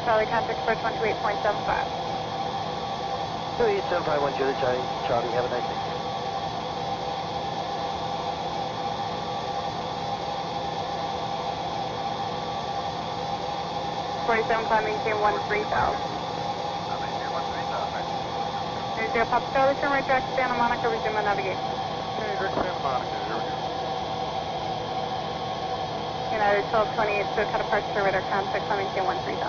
Charlie, contact approach 128.75. 28751 Charlie, have a nice day. Maintain 13,000. There's your Papa Charlie, turn right direct Santa Monica, resume on navigation. Okay, direct Santa Monica, here we go. United 1228, so cut departure radar contact, maintain 13,000.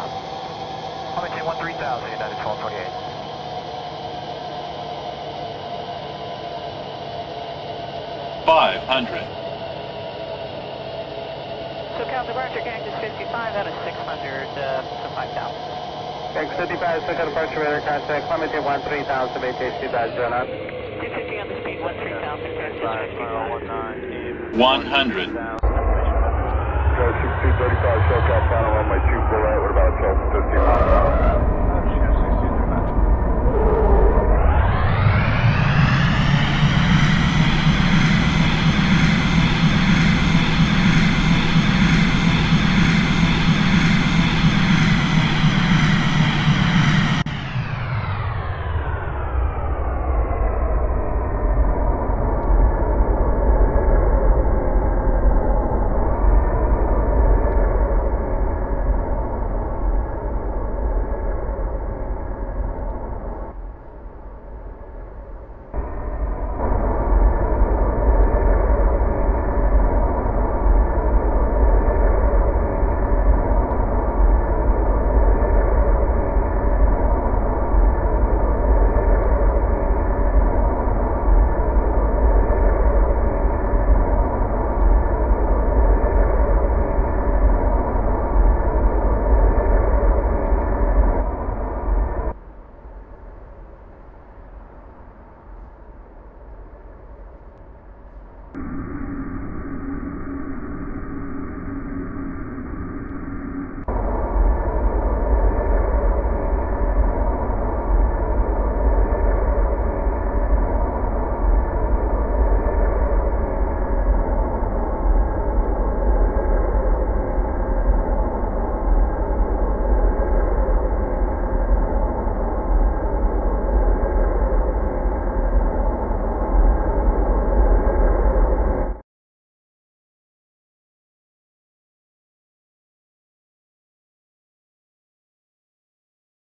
Maintain 13,000, United 1228. 500. So count departure connected 55 out of 600 to 5,000. X55, so cut departure radar contact, maintain 13,000, maintain speedbad zone up. 250 on the speed, 13,000, connected 55. 100. Go 6235, SoCal final runway 24 right, what about 1250 miles?